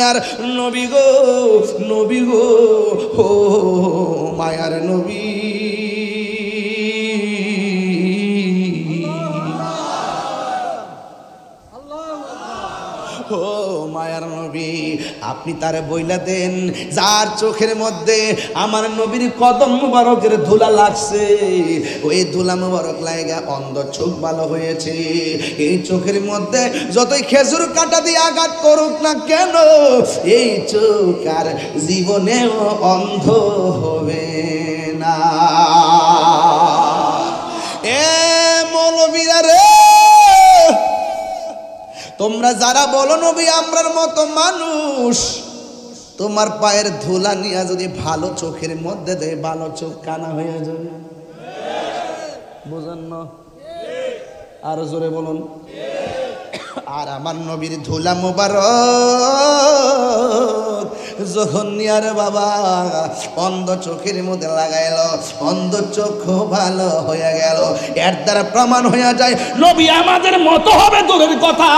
আর নবী গো, নবী গো, ও মায়ার নবী, ও মায়ার নবী, আপনি তার বইলা দেন যার চোখের মধ্যে আমার নবীর কদম মুবারকের ধুলা লাগছে, ওই ধুলা মুবারক লাগা অন্ধ চোখ ভালো হয়েছে। এই চোখের মধ্যে যতই খেজুর কাঁটা দিয়ে আঘাত করুক না কেন, এই চোখ আর জীবনেও অন্ধ হবে না। এ মৌলবীরা রে, তোমরা যারা বলো নবী আমরার মতো মানুষ, তোমার পায়ের ধুলা নিয়ে যদি ভালো চোখের মধ্যে দেয়, ভালো চোখ কানা হয়ে যাবে। বুঝেন না? আরো জোরে বলুন। আর আমার নবীর ধুলা মোবারক যখন নিয়ার বাবা অন্ধ চোখের মধ্যে লাগাইল, অন্ধ চোখ ভালো হয়ে গেল। এর দ্বারা প্রমাণ হয়ে যায় নবী আমাদের মতো হবে দূরের কথা,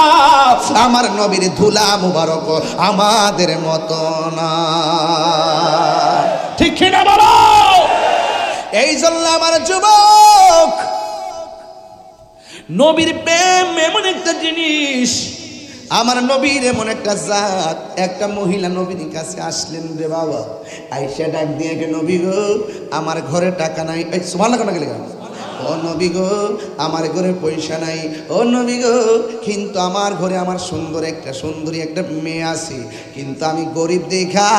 আমার নবীর ধুলা মোবারক আমাদের মতো না। ঠিক কিনা বলো? এই জন্য আমার যুবক, নবীর প্রেম এমন একটা জিনিস, আমার নবীর এমন একটা জাত। একটা মহিলা নবীর কাছে আসলেন রে বাবা, আইসা ডাক দিয়ে গে, নবী গো আমার ঘরে টাকা নাই। সুবহানাল্লাহ কেন গেলে? ও নবী গো আমার ঘরে পয়সা নাই। ও নবী গো কিন্তু আমার ঘরে আমার সুন্দরী একটা মেয়ে আছে, কিন্তু আমি গরিব দেখা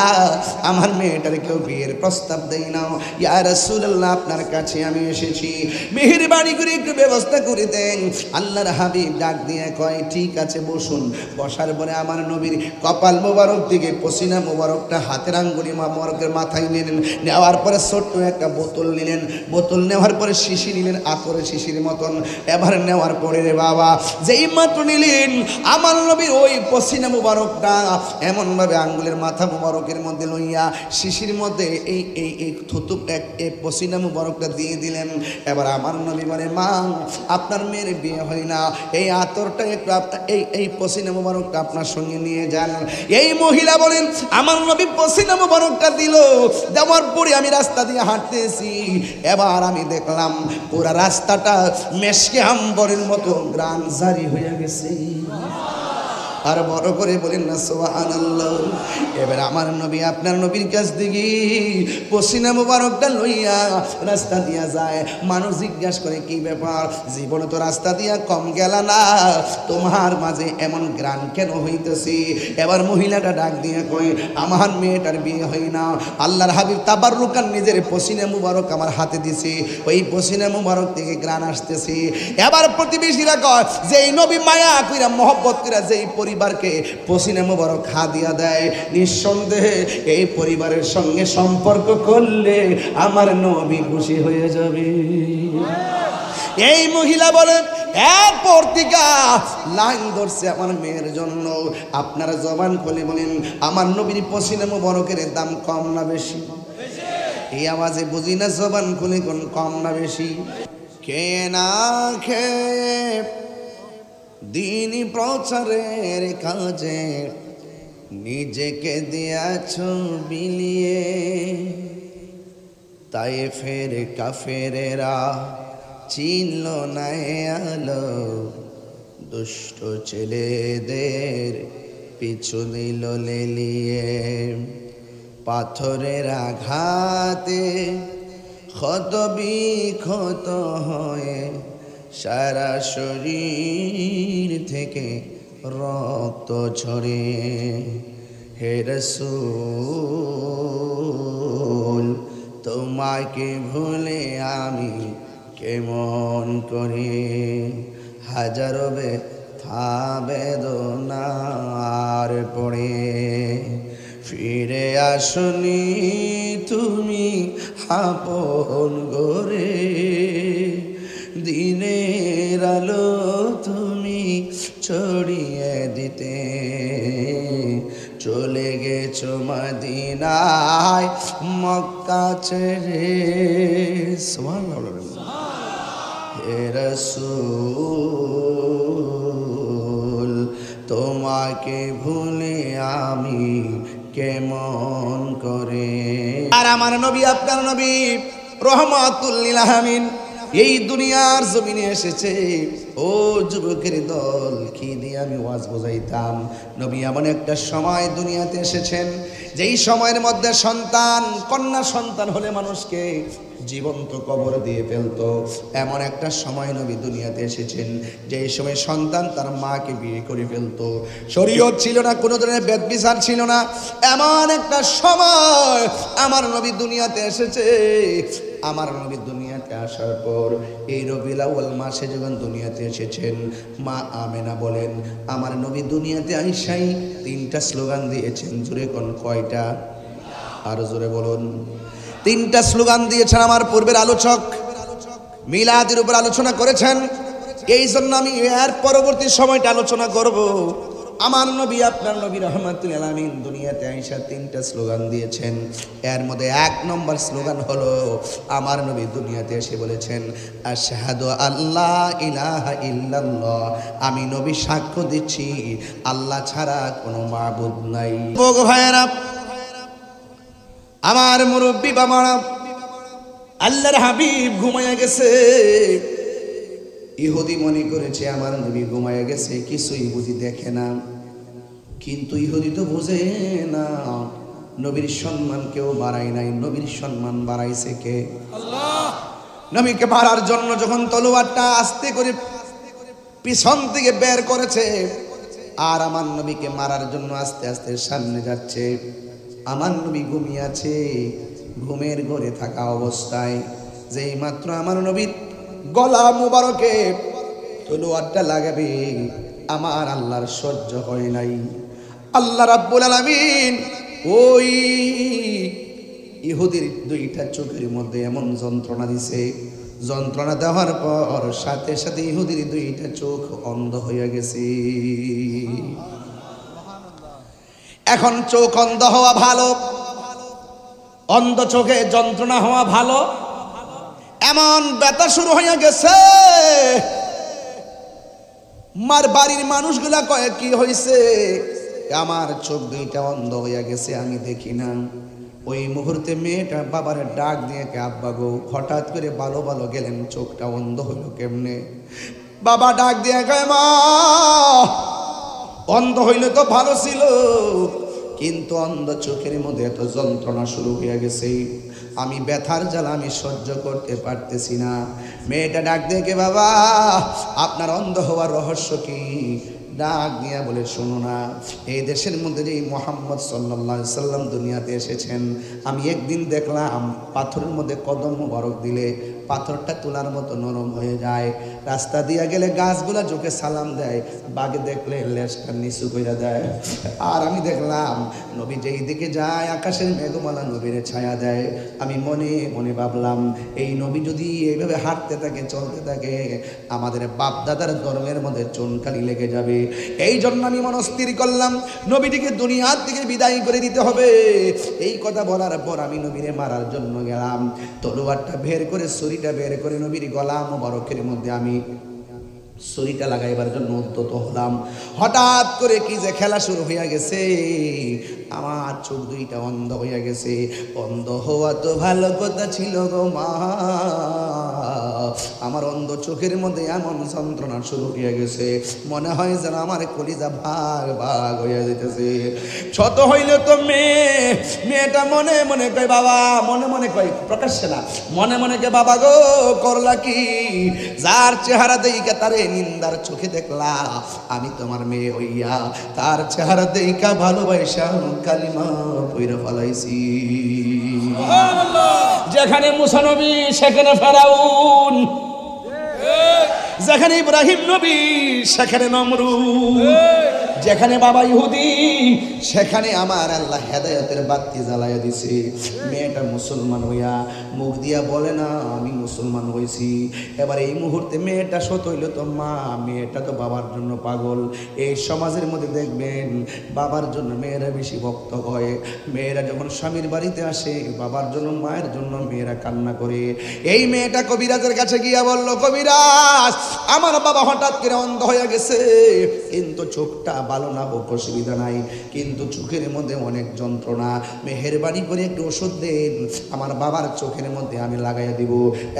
আমার মেয়েটার কেউ বিয়ের প্রস্তাব দেই না। ইয়া রাসূলুল্লাহ আপনার কাছে আমি এসেছি, মেহেরবানি করে একটু ব্যবস্থা করে দেন। আল্লাহর হাবিব ডাক দিয়ে কয় ঠিক আছে বসুন। বসার পরে আমার নবীর কপাল মোবারক থেকে পসিনা মোবারকটা হাতের আঙ্গুলি মোবারকের মাথায় নিলেন, নেওয়ার পরে ছোট্ট একটা বোতল নিলেন, বোতল নেওয়ার পরে শিশি নিলেন আতরের শিশির মতন। এবার নেওয়ার পরে রে বাবা যেই মাত্র নিলেন আমার নবীর ওই পসিনা মুবারকটা এমন ভাবে আঙ্গুলের মাথা মুবারকের মধ্যে লইয়া শিশির মধ্যে এই এই এই থুতু এই পসিনা মুবারকটা দিয়ে দিলেন। এবার আমার নবী বলে, মা আপনার মেয়ের বিয়ে হয় না, এই আতরটা একটু এই পসিনা মুবারকটা আপনার সঙ্গে নিয়ে যান। এই মহিলা বলেন আমার নবী পসিনা মুবারকটা দিল, দেওয়ার পরে আমি রাস্তা দিয়ে হাঁটতেছি, এবার আমি দেখলাম পুরা রাস্তাটা মেশকে আম্বরের মতো গ্রান জারি হয়ে গেছে। আর বড় করে বলেন না সুবহানাল্লাহ। এবার আমার নবী আপনার নবীর কাছ থেকে পসিনা মুবারকটা লইয়া রাস্তা দিয়া যায়। মানুষ জিজ্ঞাসা করে কি ব্যাপার, জীবনে তো রাস্তা দিয়া কম গেল না, তোমার মাঝে এমন গ্রান কেন হইতেছে? এবার মহিলাটা ডাক দিয়ে কই আমার মেয়েটার বিয়ে হয় না, আল্লাহর হাবিব তাবাররুকান নিজের পসিনা মুবারক আমার হাতে দিছে, ওই পসিনা মুবারক থেকে গ্রান আসতেছে। এবার প্রতিবেশীরা কয় যে এই নবী মায়া কইরা মহব্বত কইরা যেই পরিবারকে পসিনা মুবারক হাদিয়া দেয়, নিঃসন্দেহে এই পরিবারের সঙ্গে সম্পর্ক করলে আমার নবী খুশি হয়ে যাবে। এই মহিলা বলেন এরপর থেকে লাইন ধরছে আমার মেয়ের জন্য। আপনারা জবান খুলে বলেন আমার নবীর পসিনা মুবারকের দাম কম না বেশি? এই আওয়াজে বুঝি না, জবান খুলে কোন কম না বেশি? কে না খেয়ে দিনী প্রচারের কাজে নিজেকে দিয়াছ বিলিয়ে, তাই ফের কাফেরেরা চিনল না আলো, দুষ্ট ছেলেদের পিছু দিল লেলিয়ে, পাথরের আঘাতে ক্ষত বিক্ষত হয়ে সারা শরীর থেকে রক্ত ঝরে। হে রাসূল তোমাকে ভুলে আমি কেমন করে, হাজারো ব্যথা বেদনার পড়ে ফিরে আসনি তুমি আপন গরে, দিনের আলো তুমি ছড়িয়ে দিতে, চলে গেছো মদিনায় মক্কা ছেড়ে। সুবহানাল্লাহ। হে রাসূল তোমাকে ভুলে আমি কেমন করে। আর আমার নবী আপনার নবী রহমাতুল লিল আলামিন এই দুনিয়ার জমিনে এসেছে। ও যুবকের দল, কি দিয়ে আমি ওয়াজ বোঝাইতাম। নবী এমন একটা সময় দুনিয়াতে এসেছেন যেই সময়ের মধ্যে সন্তান, কন্যা সন্তান হলে মানুষকে জীবন্ত কবর দিয়ে ফেলতো। এমন একটা সময় নবী দুনিয়াতে এসেছেন যেই সময় সন্তান তার মাকে বিয়ে করে ফেলতো। শরীয়ত ছিল না, কোনো ধরনের বেদবিচার ছিল না। এমন একটা সময় আমার নবী দুনিয়াতে এসেছে। আমার নবী দুনিয়াতে আসার পর এই রবিউল আউয়াল মাসে যখন দুনিয়াতে এসেছেন, মা আমেনা বলেন আমার নবী দুনিয়াতে আইসাই 3টা স্লোগান দিয়েছেন। জোরে কোন কয়টা? আরো জোরে বলুন। 3টা স্লোগান দিয়েছেন। আমার পূর্বের আলোচক মিলাদের উপর আলোচনা করেছেন, এই জন্য আমি এর পরবর্তী সময়টা আলোচনা করব। আমার নবী আপনার নবী রহমাতুল লিল আলামিন দুনিয়াতে আইসা 3টা স্লোগান দিয়েছেন। এর মধ্যে 1 নম্বর স্লোগান হলো আমার নবী দুনিয়াতে এসে বলেছেন আশহাদু আল্লা ইলাহা ইল্লাল্লাহ, আমি নবী সাক্ষ্য দিচ্ছি আল্লাহ ছাড়া কোনো মাবুদ নাই। বগ ভাইরা, আমার মুরব্বী বাবারা, আল্লাহর হাবিব ঘুমায়া গেছে। ইহুদি মনে করেছে আমার নবী ঘুমায়া গেছে, কিছুই বুঝি দেখে না। কিন্তু ইহুদি তো বুঝে না, নবীর সম্মান কেউ বাড়ায় নাই, নবীর সম্মান বাড়াইছে কে? আল্লাহ। নবীকে মারার জন্য যখন তলোয়ারটা আস্তে করে পিছন থেকে বের করেছে, আর আমার নবীকে মারার জন্য আস্তে আস্তে সামনে যাচ্ছে, আমার নবী ঘুমিয়ে আছে। ঘুমের ঘরে থাকা অবস্থায় যেই মাত্র আমার নবীর গলা মুবারকে তলোয়ারটা লাগাবে, আমার আল্লাহর সহ্য হয় নাই। আল্লাহ রাব্বুল আলামিন ওই ইহুদির 2টা চোখের মধ্যে এমন যন্ত্রণা দিছে, যন্ত্রণা দেওয়ার পর সাথে সাথে ইহুদির 2টা চোখ অন্ধ হয়ে গেছে। এখন চোখ অন্ধ হওয়া ভালো, অন্ধ চোখে যন্ত্রণা হওয়া ভালো? এমন ব্যথা শুরু হয়ে গেছে, মার বাড়ির মানুষগুলা কয়ে কি হয়েছে? আমার চোখ 2টা অন্ধ হয়ে গেছে, আমি দেখি না। ওই মুহূর্তে মেয়েটা বাবার ডাক দিয়ে কে আব্বা গো, হঠাৎ করে ভালো ভালো গেলেন, চোখটা অন্ধ হইল কেমনে? বাবা ডাক দিয়ে কয় মা, অন্ধ হইলে তো ভালো ছিল, কিন্তু অন্ধ চোখের মধ্যে এত যন্ত্রণা শুরু হয়ে গেছে, আমি ব্যথার জ্বালা আমি সহ্য করতে পারতেছি না। মেয়েটা ডাক দেখে বাবা আপনার অন্ধ হওয়ার রহস্য কি? ডাক দিয়া বলে শোনো না, এই দেশের মধ্যে যে মুহাম্মদ সাল্লাল্লাহু আলাইহি সাল্লাম দুনিয়াতে এসেছেন, আমি একদিন দেখলাম পাথরের মধ্যে কদম মোবারক দিলে পাথরটা তোলার মতো নরম হয়ে যায়। রাস্তা দিয়া গেলে গাছগুলা চোখে সালাম দেয়, বাঘে দেখলে লেজটা নিচু করে দেয়। আর আমি দেখলাম নবী যেই দিকে যায় আকাশের মেঘমালা নবীরে ছায়া দেয়। আমি মনে মনে ভাবলাম এই নবী যদি এইভাবে হাঁটতে থাকে চলতে থাকে, আমাদের বাপ দাদার ধর্মের মধ্যে চুনকালি লেগে যাবে। এই জন্য আমি মনস্থির করলাম নবীটিকে দুনিয়ার থেকে বিদায় করে দিতে হবে। এই কথা বলার পর আমি নবীরে মারার জন্য গেলাম, তলোয়ারটা বের করে ছুরিটা বের করে নবীর গলা মোবারকের মধ্যে আমি ছুরিটা লাগাইবার জন্য উদ্যত হলাম। হঠাৎ করে কি যে খেলা শুরু হইয়া গেছে, আমার চোখ 2টা অন্ধ হইয়া গেছে। অন্ধ হওয়া তো ভালো কথা ছিল গো মা, আমার অন্ধ চোখের মধ্যে এমন যন্ত্রণা শুরু হয়ে গেছে, মনে হয় যেন আমার কলিজা ভাগ ভাগ হইয়া যেতেছে। ছোট হইলে তো মেয়েটা মনে মনে কয় বাবা, মনে মনে কয় প্রকাশ্যে না, মনে মনে কে বাবা গো করলা কি? যার চেহারা দেইকা তারে নিন্দার চোখে দেখলা, আমি তোমার মেয়ে হইয়া তার চেহারা দেইকা ভালোবাসা কালিমা পইরা ফলাইছি। যেখানে মুসা নবী সেখানে ফেরাউন, যেখানে ইব্রাহিম নবী সেখানে নমরুদ, যেখানে বাবা ইহুদি সেখানে আমার আল্লাহ হেদায়েতের বাতি জ্বালাইয়া দিছে। মেয়েটা মুসলমান হইয়া মুখ দিয়া বলে না আমি মুসলমান হইছি। এবার এই মুহূর্তে মেয়েটা সত হইল তো মা, মেয়েটা তো বাবার জন্য পাগল। এই সমাজের মধ্যে দেখবেন বাবার জন্য মেয়েরা বেশি ভক্ত হয়। মেয়েরা যখন স্বামীর বাড়িতে আসে বাবার জন্য মায়ের জন্য মেয়েরা কান্না করে। এই মেয়েটা কবিরাজের কাছে গিয়া বলল কবিরাজ আমার বাবা হঠাৎ করে অন্ধ হয়ে গেছে, কিন্তু চোখটা ভালো না হোক অসুবিধা নাই, কিন্তু চোখের মধ্যে অনেক যন্ত্রণা, মেহেরবানি করে একটু ওষুধ দেন, আমার বাবার চোখের মধ্যে আমি লাগাইয়া দিব।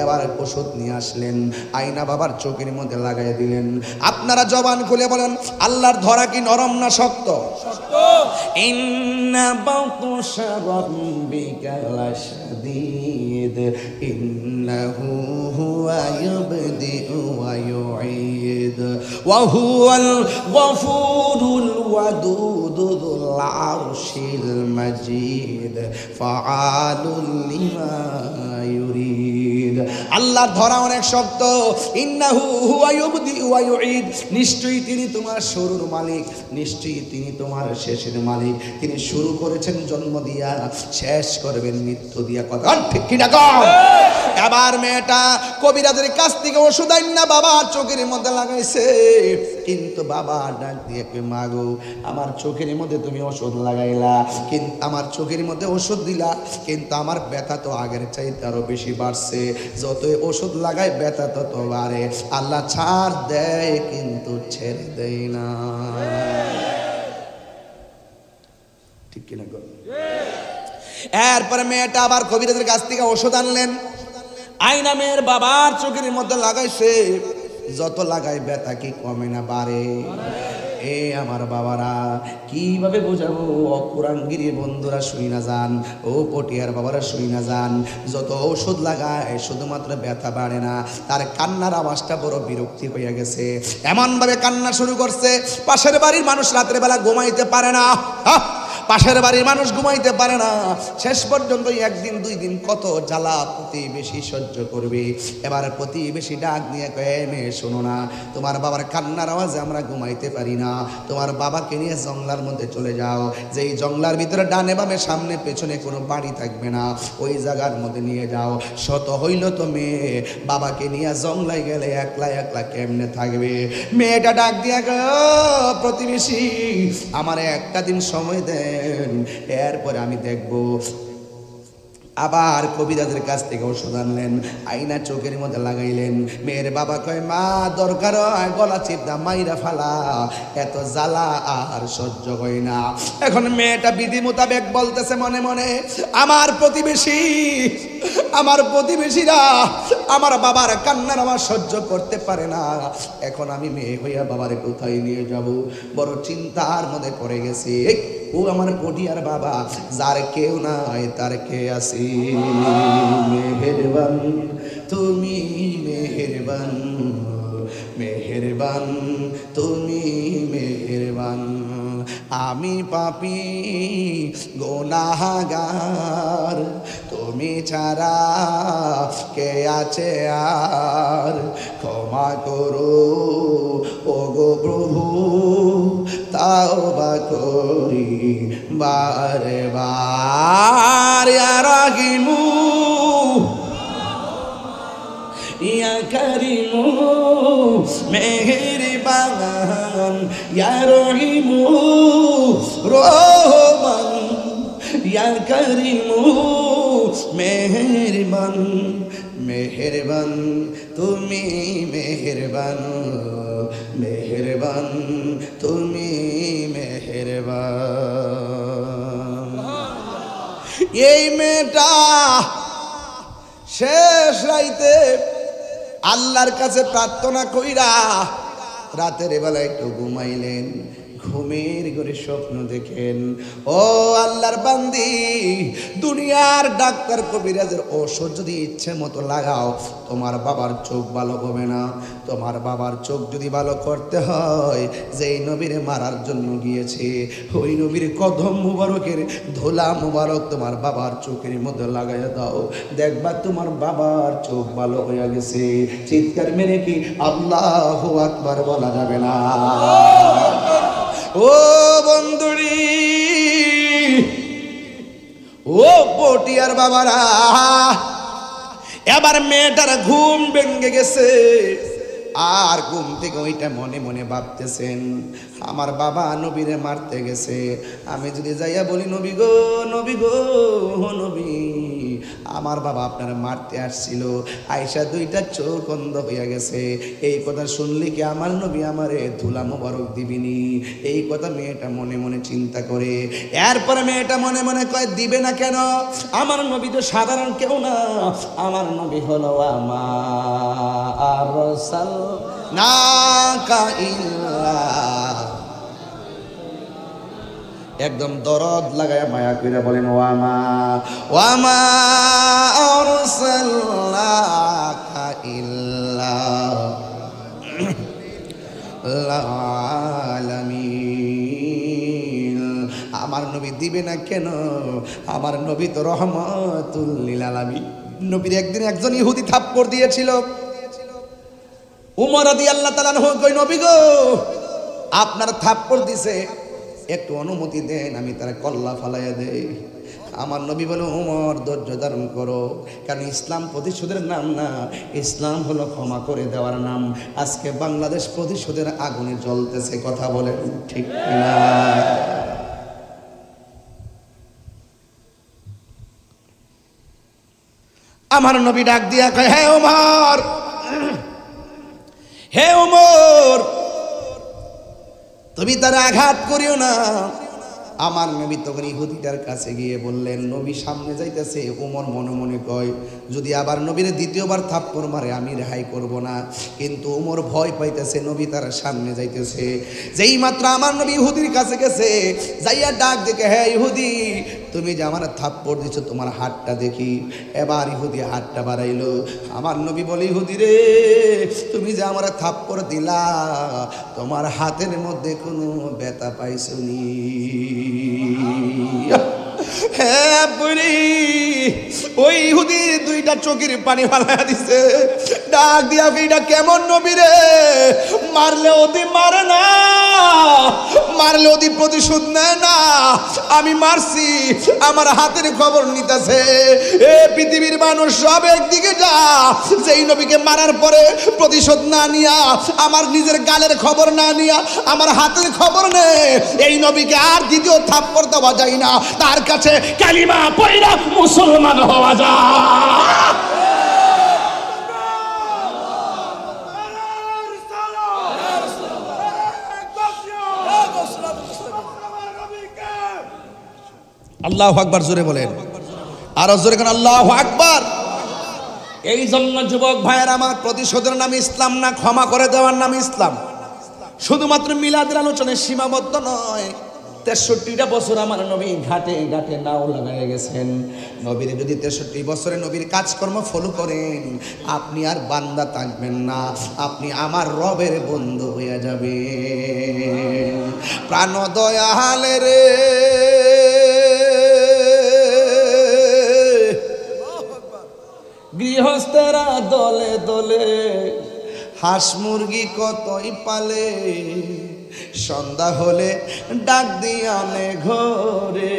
এবার ওষুধ নিয়ে আসলেন, আয়না বাবার চোখের মধ্যে লাগাইয়া দিলেন। আপনারা জবান খুলে বলেন, আল্লাহর ধরা কি নরম না শক্ত? ইন্না বাতুশা রাব্বিকা লাশাদীদ ইন্নাহু হুয়া ইবদিউ ওয়া ইউঈদ ওয়া হুয়াল গফুরুল ওয়াদুদ যুল আরশিল মাজিদ ফাআলুল লিমা ইউরিদ। আল্লাহর ধরা অনেক শক্ত। ইন্নাহু হুয়া ইবদিউ ওয়া ইউঈদ, নিশ্চয়ই তিনি তোমার শুরুর মালিক, নিশ্চয়ই তিনি তোমার শেষের মালিক। তিনি শুরু করেছেন জন্ম দিয়া, শেষ করবেন মৃত্যু দিয়া। কথা ঠিক কি না? এবার মেয়েটা কবিরাজের কাছ থেকে ওষুধ আইনা বাবার চোখের মধ্যে লাগাইছে, কিন্তু বাবা ডাক দিয়ে মাগো আমার চোখের মধ্যে তুমি ওষুধ লাগাইলা, কিন্তু আমার চোখের মধ্যে ওষুধ দিলা, কিন্তু আমার ব্যথা তো আগের চাইতে আরো বেশি বাড়ছে, যতই ওষুধ লাগাই ব্যথা তত বাড়ে। আল্লাহ ছাড় দেয় কিন্তু ছেড়ে দেয় না। ঠিক কিনা? এরপরে মেয়েটা আবার কবিরাজের কাছ থেকে ওষুধ আনলেন, আয়না মেয়ের বাবার চোখের মধ্যে লাগাইছে, যত লাগাই ব্যথা কি কমে না বাড়ে? এ আমার বাবারা কিভাবে বোঝাবো? অকুরাঙ্গিরি বন্ধুরা শুই না যান, ও পটিয়ার বাবারা শুই না যান, যত ঔষধ লাগায় শুধুমাত্র ব্যথা বাড়ে না, তার কান্নার আওয়াজটা বড় বিরক্তি হয়ে গেছে। এমনভাবে কান্না শুরু করছে, পাশের বাড়ির মানুষ রাতের বেলা ঘুমাইতে পারে না, পাশের বাড়ির মানুষ ঘুমাইতে পারে না। শেষ পর্যন্ত একদিন দুই দিন কত জ্বালা প্রতিবেশী সহ্য করবে। এবার প্রতিবেশী ডাক নিয়ে কয়ে, মেয়ে শোনো না, তোমার বাবার কান্নার আওয়াজে আমরা ঘুমাইতে পারি না, তোমার বাবাকে নিয়ে জঙ্গলার মধ্যে চলে যাও, যেই জঙ্গলার ভিতরে ডানে বামে সামনে পেছনে কোনো বাড়ি থাকবে না, ওই জায়গার মধ্যে নিয়ে যাও। শত হইল তো মেয়ে, বাবাকে নিয়ে জঙ্গলায় গেলে একলা একলা কেমনে থাকবে? মেয়েটা ডাক দিয়া প্রতিবেশী আমার একটা দিন সময় দেন, এরপরে আমি দেখব। আবার কবিরাজের কাছ থেকে ওষুধ আনলেন, আয়না চোখের মধ্যে লাগাইলেন। মেয়ের বাবা কয়, মা দরকার হয় গলা চিপদা মাইরা ফালা, এত জ্বালা আর সহ্য হয় না। এখন মেয়েটা বিধি মোতাবেক বলতেছে মনে মনে, আমার প্রতিবেশীরা আমার বাবার কান্নার আওয়াজ সহ্য করতে পারে না, এখন আমি মেয়ে হইয়া বাবারে কোথায় নিয়ে যাব? বড় চিন্তার মধ্যে পড়ে গেছি। ও আমার পটিয়ার বাবা, যার কেউ নাই তার কে আছে। মেহেরবান তুমি মেহেরবান, মেহেরবান তুমি মেহেরবান, আমি পাপী গুনাহগার, তুমি ছাড়া কে আছে আর, ক্ষমা করো ওগো প্রভু, তাওবা করি বারে বার। ইয়া রাহিমু ইয়া কারিমু মেহেরবান, ইয়া রহিমু রহমান, ইয়া কারিমু মেহেরবান, মেহেরবান তুমি মেহেরবান, মেহেরবান তুমি মেহেরবান। এই মেয়েটা শেষ রাইতে আল্লাহর কাছে প্রার্থনা কইরা রাতের বেলা একটু ঘুমাইলেন। ঘুমের ঘরে স্বপ্ন দেখেন, ও আল্লাহর বান্দি, দুনিয়ার ডাক্তার কবিরাজের ওষুধ যদি ইচ্ছে মতো লাগাও, তোমার বাবার চোখ ভালো হবে না। তোমার বাবার চোখ যদি ভালো করতে হয়, যেই নবীরে মারার জন্য গিয়েছে, ওই নবীর কদম মুবারকের ধুলা মুবারক তোমার বাবার চোখের মধ্যে লাগাইয়া দাও, দেখবা তোমার বাবার চোখ ভালো হয়ে গেছে। চিৎকার মেরে কি আল্লাহু আকবার বলা যাবে না? ও বন্ধুরি, ও পটিয়ার বাবারা, এবার মেয়েটার ঘুম ভেঙে গেছে। আর ঘুম থেকে ওইটা মনে মনে ভাবতেছেন, আমার বাবা নবীরে মারতে গেছে, আমি যদি যাইয়া বলি নবী গো, নবী গো, নবী আমার বাবা আপনার মারতে আসছিল। আয়েশা দুইটা চোখ অন্ধ হইয়া গেছে। এই কথা শুনলে কি আমার নবী আমারে ধুলা মোবারক দিবিনি? এই কথা মেয়েটা মনে মনে চিন্তা করে। এরপরে মেয়েটা মনে মনে কয় দিবে না কেন? আমার নবী তো সাধারণ কেউ না, আমার নবী হলো আমার রাসূলনাকা ইল্লা, একদম দরদ লাগায় মায়া কইরা বলেন ওয়ামা ওয়ামা আরসালনাকা ইল্লা আলামিন। আমার নবী দিবে না কেন? আমার নবী তো রহমাতুল লিল আলামিন। নবীর একদিন একজন ইহুদি থাপ্পড় দিয়েছিল। উমর রাদিয়াল্লাহু তাআলা আনহু কই, নবী গো আপনার থাপ্পড় দিছে, একটু অনুমতি দেন আমি তার কল্লা ফালাইয়া দেই। আমার নবী বলে, উমর ধৈর্য ধারণ করো, কারণ ইসলাম প্রতিশোধের নাম না, ইসলাম হলো ক্ষমা করে দেওয়ার নাম। আজকে বাংলাদেশ প্রতিশোধের আগুনে জ্বলতেছে, কথা বলেন ঠিক না? আমার নবী ডাক দিয়া কয়, হে ওমর, হে ওমর, তুমি তার আঘাত করিও না। আমার নবী তখন ইহুদিটার কাছে গিয়ে বললেন, নবী সামনে যাইতেছে। ওমর মনে মনে কয়, যদি আবার নবীর দ্বিতীয়বার থাপ্পড় মারে আমি রেহাই করব না। কিন্তু ওমর ভয় পাইতেছে, নবী তার সামনে যাইতেছে। যেই মাত্র আমার নবী ইহুদির কাছে গেছে, যাইয়া ডাক দেখে, হ্যাঁ ইহুদি, তুমি যে আমার থাপ্পড় দিছো তোমার হাতটা দেখি। এবার ইহুদি হাতটা বাড়াইলো। আমার নবী বলে, ইহুদি রে, তুমি যে আমার থাপ্পড় দিলা, তোমার হাতের মধ্যে কোনো ব্যথা পাইছনি? হ্যাঁ বুড়ি, ওই ইহুদি দুইটা চোখের পানি ফালাইয়া দিছে। ডাক দিয়া, এটা কেমন নবী রে? মারলে ওদি মারে না, মারলে ওদি প্রতিশোধ নেয় না। আমি মারছি, আমার হাতের খবর নিতেছে। এ পৃথিবীর মানুষ সব একদিকে যা, যেই নবীকে মারার পরে প্রতিশোধ না নিয়া, আমার নিজের গালের খবর না নিয়া, আমার হাতের খবর নে, এই নবীকে আর দ্বিতীয় থাপ্পড় দেওয়া যায় না। তার কাছে কালিমা পড়া মুসলমান হওয়া যায়। আল্লাহু আকবার, জোরে বলেন, আরো জোরে কেন আল্লাহু আকবার। এই জন্য যুবক ভাইয়ের আমার, প্রতিশোধের নাম ইসলাম না, ক্ষমা করে দেওয়ার নাম ইসলাম। শুধুমাত্র মিলাদের আলোচনায় সীমাবদ্ধ নয়। 63টা বছর আমার নবী ঘাটে ঘাটে নাও লাগাই গেছেন। নবীর যদি 63 বছরে নবীর কাজকর্ম ফলো করেন, আপনি আর বান্দা থাকবেন না, আপনি আমার রবের বন্ধু হয়ে যাবেন। প্রাণ দয়ালে রে, গৃহস্থেরা দলে দলে, হাঁস মুরগি কতই পালে, সন্ধ্যা হলে ডাক দিয়ে আনে ঘরে।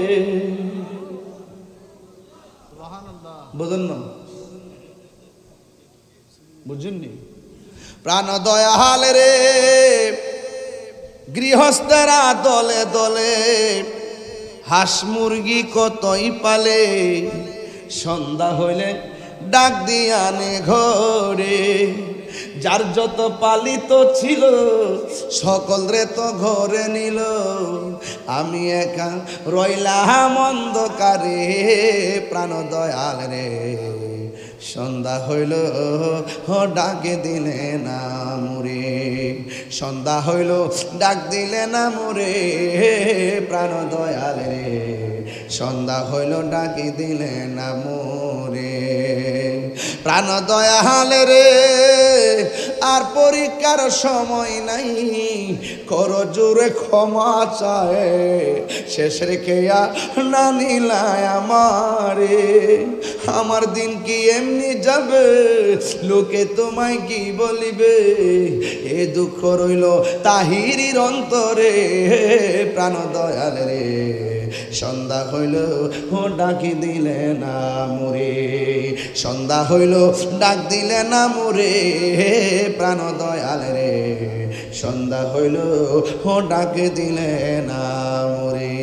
বুঝুন না, বুঝুননি? প্রাণ দয়াল রে, গৃহস্থেরা দলে দলে, হাঁস মুরগি কতই পালে, সন্ধ্যা হইলে ডাক দিয়ে আনে ঘরে। যার যত পালিত ছিল সকল রে তো ঘরে নিল, আমি একা রইলাম অন্ধকারে। প্রাণ দয়াল রে, সন্ধ্যা হইল ডাকে দিলে না মোরে, সন্ধ্যা হইল ডাক দিলে না মোরে। প্রাণ দয়াল রে, সন্ধ্যা হইল ডাকে দিলে না মোরে। প্রাণ দয়াল রে, আর পরীক্ষার সময় নাই, করো জোরে ক্ষমা চায়, শেষ রেখে না নিলায় আমারে। আমার দিন কি এমনি যাবে, লোকে তোমায় কি বলিবে, এ দুঃখ রইল তাহিরির অন্তরে। প্রাণ দয়াল রে, সন্ধ্যা হইল ডাকি দিলে না মোরে, সন্ধ্যা হইল ডাক দিলে না মোরে। প্রাণ দয়াল রে, সন্ধ্যা হইল ডাক দিলে না মোরে।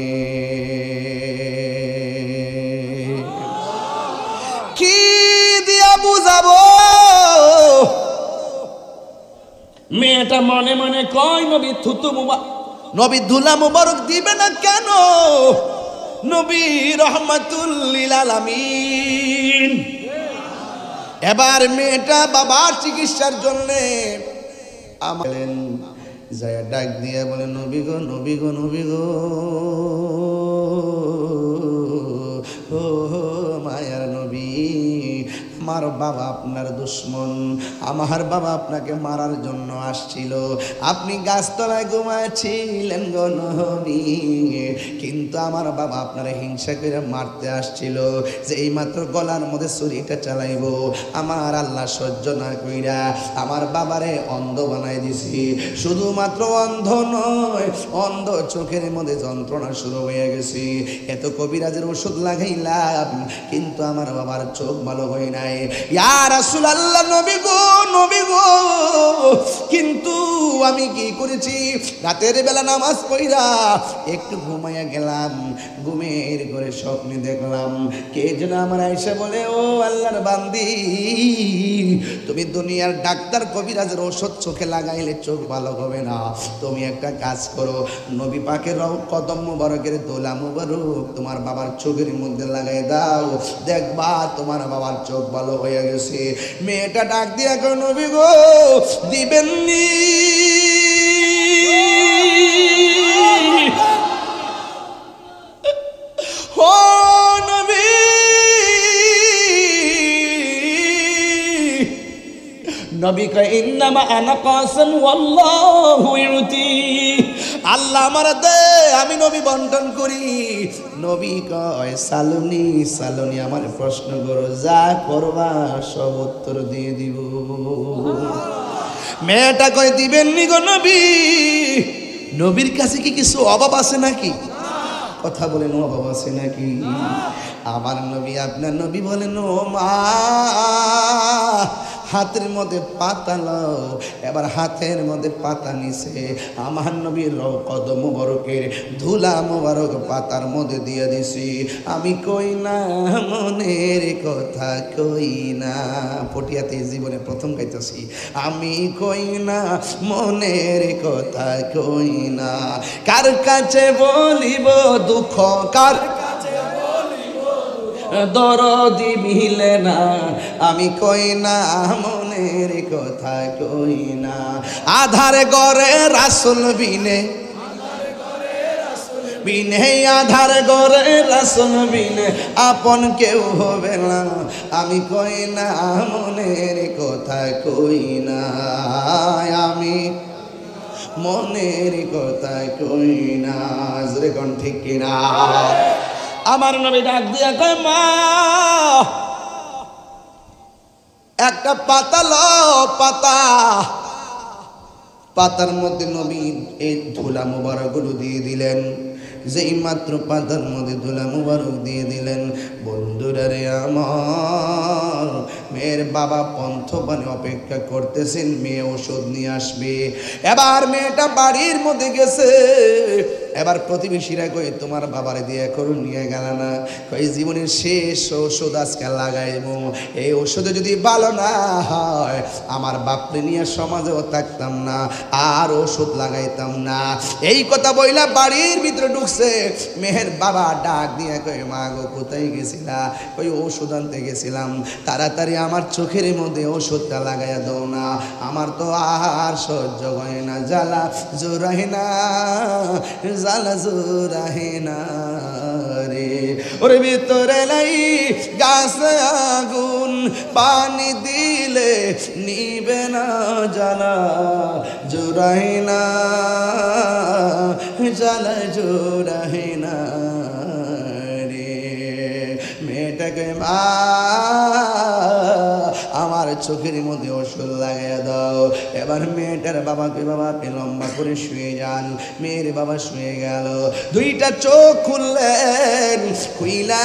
মেয়েটা মনে মনে কয় নবী থুতু মুবারক, নবী ধুলা মুবারক দিবে না কেন? নবী রহমাতুল লিল আলামিন। এবার মেয়েটা বাবার চিকিৎসার জন্য আমালেন যায়, ডাক দিয়ে বলে নবী গো নবী গো নবী গো, ও মায়ার নবী, আমার বাবা আপনার দুশ্মন, আমার বাবা আপনাকে মারার জন্য আসছিল, আপনি গাছতলায় ঘুমাচ্ছিলেন গো নবী, কিন্তু আমার বাবা আপনার হিংসা করে মারতে আসছিল, যে এইমাত্র গলার মধ্যে ছুরিটা চালাইব, আমার আল্লাহ সহ্য না কইরা আমার বাবারে অন্ধ বানাই দিছি। শুধুমাত্র অন্ধ নয়, অন্ধ চোখের মধ্যে যন্ত্রণা শুরু হয়ে গেছে, এত কবিরাজের ওষুধ লাগাইলাম কিন্তু আমার বাবার চোখ ভালো হয় নাই। ইয়া রাসূলুল্লাহ, নবী গো নবী গো, কিন্তু আমি কি করেছি, রাতের বেলা নামাজ পড়া একটু ঘুমাইয়া গেলাম, ঘুমের ঘরে স্বপ্নে দেখলাম কে যেন আমার আয়েশা বলে, ও আল্লাহর বান্দি, তুমি দুনিয়ার ডাক্তার কবিরাজের ওষুধ চোখে লাগাইলে চোখ ভালো হবে না, তুমি একটা কাজ করো, নবী পাকের কদম মুবারকের দোলা মুবারক তোমার বাবার চোখের মধ্যে লাগাই দাও, দেখবা তোমার বাবার চোখ ভালো হয়ে গেছে। মেয়েটা ডাক দিয়া কই, নবী গো দিবেননি? ও নবী, নবী কয় ইন্নামা আনা কাসম ওয়াল্লাহু ইউতি, আল্লাহ আমার দে, আমি নবী বন্টন করি। নবী কয় সালুনি সালুনি, আমার প্রশ্ন করো, যা করবা সব উত্তর দিয়ে দিব। মেয়েটা কয় দিবেননি গো নবী? নবীর কাছে কি কিছু অভাব আছে নাকি? কথা বলেন, অভাব আছে নাকি? আমার নবী আপনার নবী বলেন, ও মা, হাতের মধ্যে পাতা লও। এবার হাতের মধ্যে পাতা নিছে, আমার নবীর কদম মোবারকের ধুলা মোবারক পাতার মধ্যে দিয়ে দিছি। আমি কই না মনের কথা কই না, পটিয়াতে জীবনে প্রথম গাইতেছি, আমি কই না মনের কথা কই না, কার কাছে বলিব দুঃখ, কার দরদি মিলে না, আমি কই না মনের কথা কই না, আধার গরে রাসূল বিনে, বিনে আধার গরে রাসূল বিনে আপন কেউ হবে না, আমি কই না মনের কথা কই না, আমি মনের কথা কই না। জোরে কোন ঠিক কিনা? আমার নবী ডাক দিয়া কয়, মা একটা পাতা লও, পাতা, পাতার মধ্যে নবী এই ধুলা মুবারকগুলো দিয়ে দিলেন। যেই মাত্র পাতার মধ্যে ধুলা মুবারক দিয়ে দিলেন, বন্ধুরা রে আমার, মেয়ের বাবা পন্থপানে অপেক্ষা করতেছেন, মেয়ে ওষুধ নিয়ে আসবে। এবার মেয়েটা বাড়ির মধ্যে গেছে, এবার প্রতিবেশীরা কই তোমার বাবারে দিয়ে এখন নিয়ে গেল না, কই জীবনের শেষ ওষুধ আজকে লাগাইব, এই ওষুধে যদি ভালো না হয় আমার বাপরে নিয়ে সমাজেও থাকতাম না, আর ওষুধ লাগাইতাম না। এই কথা বইলা বাড়ির ভিতরে ঢুকছে, মেয়ের বাবা ডাক দিয়ে কই মা গো কোথায় গেছিলা? কই ওষুধ আনতে গেছিলাম, তাড়াতাড়ি আমার চোখের মধ্যে ওষুধটা লাগাইয়া দাও না, আমার তো আর সহ্য হয় না, জ্বালা জোরাই না, জ্বালা জোরাই না রে। ওর ভিতরে নাই গাছে আগুন, পানি দিলে নিবে না, জ্বালা জোরাই না, জ্বালা জোরাই না রে। মেয়েটাকে মা আমার চোখের মধ্যে ওষুধ লাগাইয়া দাও। এবার মেয়েটার বাবাকে, বাবা আপনি লম্বা করে শুয়ে যান। মেয়ের বাবা শুয়ে গেল, দুইটা চোখ খুললেন, খুইলা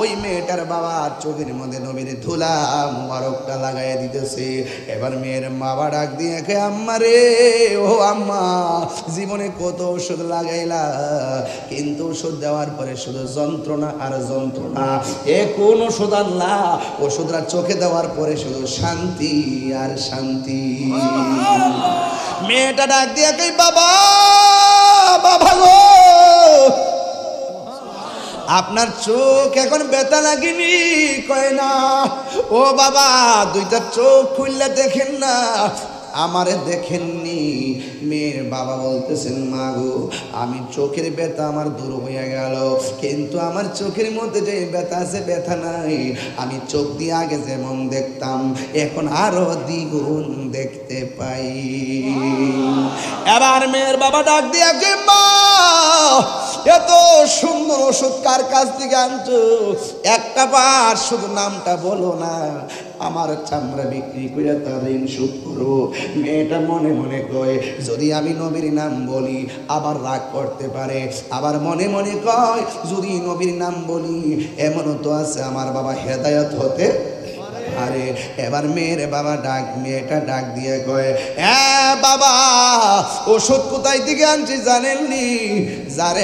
ওই মেয়েটার বাবা চোখের মধ্যে নবীর ধুলা মুবারকটা লাগাইয়া দিতেছে। এবার মেয়ের বাবা ডাক দিয়ে কে আম্মা রে, ও আম্মা জীবনে কত ওষুধ লাগাইলা, কিন্তু ওষুধ দেওয়ার পরে শুধু যন্ত্রণা আর যন্ত্রণা। এ কোন ওষুধ আল্লাহ? ওষুধরা চোখে দেওয়ার পরে শুধু শান্তি আর শান্তি। মেয়েটা ডাক দিয়ে কে বাবা, বাবা গো আপনার চোখ এখন ব্যথা লাগেনি? কয় না। ও বাবা দুইটা চোখ খুললে দেখেন না, আমারে দেখেননি। মেয়ের বাবা বলতেছেন মা গো আমি চোখের ব্যথা আমার দূর হয়ে গেল, কিন্তু আমার চোখের মধ্যে যে ব্যথা আছে ব্যথা নাই। আমি চোখ দিয়ে আগে যেমন দেখতাম এখন আরো দ্বিগুণ দেখতে পাই। এবার মেয়ের বাবা ডাক দিয়ে কে মা এত সুন্দর ওষুধ কার কাছ থেকে আনছো? একটা বার শুধু নামটা বলো না, আমার চামড়া বিক্রি করে তার ঋণ শোধ করো। মেয়েটা মনে মনে কয় যদি আমি নবীর নাম বলি আবার রাগ করতে পারে, আবার মনে মনে কয় যদি নবীর নাম বলি এমনও তো আছে আমার বাবা হেদায়েত হতে আরে। এবার মেয়ের বাবা মেয়েটা ডাক দিয়ে কয় বাবা ওষুধ কোথায় থেকে আনছি জানেননি? যারে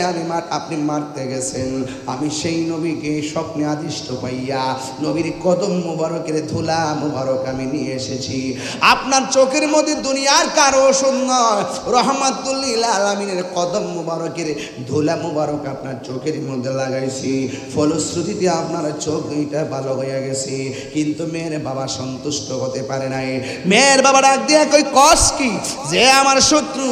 আপনি মারতে গেছেন আমি সেই নবীকে স্বপ্নে আদিষ্ট পাইয়া নবীর কদম মুবারকের ধুলা মুবারক আমি নিয়ে এসেছি। আপনার চোখের মধ্যে দুনিয়ার কারো ওষুধ নয়, রহমাতুল লিল আলামিনের কদম মুবারকের ধুলা মুবারক আপনার চোখের মধ্যে লাগাইছি, ফলশ্রুতিতে আপনার চোখ দুইটা ভালো হয়ে গেছে। কিন্তু মেয়ের বাবা সন্তুষ্ট হতে পারে নাই। মেয়ের বাবা ডাক দিয়ে কই কস কি যে আমার শত্রু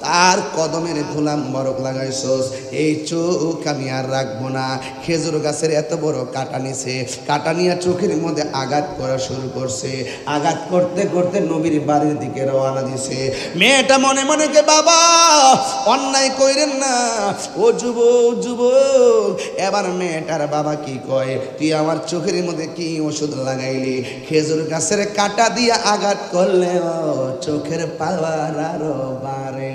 তার কদমের ধুলা মুবারক লাগাইছস, এই চোখ আমি আর রাখবো না। খেজুর গাছের এত বড় কাটা নিছে, কাটা নিয়ে চোখের মধ্যে আঘাত করা শুরু করছে। আঘাত করতে করতে নবীর বাড়ির দিকে রওনা দিছে। মেয়েটা মনে মনে কে বাবা অন্যায় কইরেন না, ও যুবক। এবার মেয়েটার বাবা কি কয় তুই আমার চোখের মধ্যে কি ওষুধ লাগাইলি? খেজুর গাছের কাটা দিয়ে আঘাত করলে চোখের পাওয়ার আরো বাড়ে।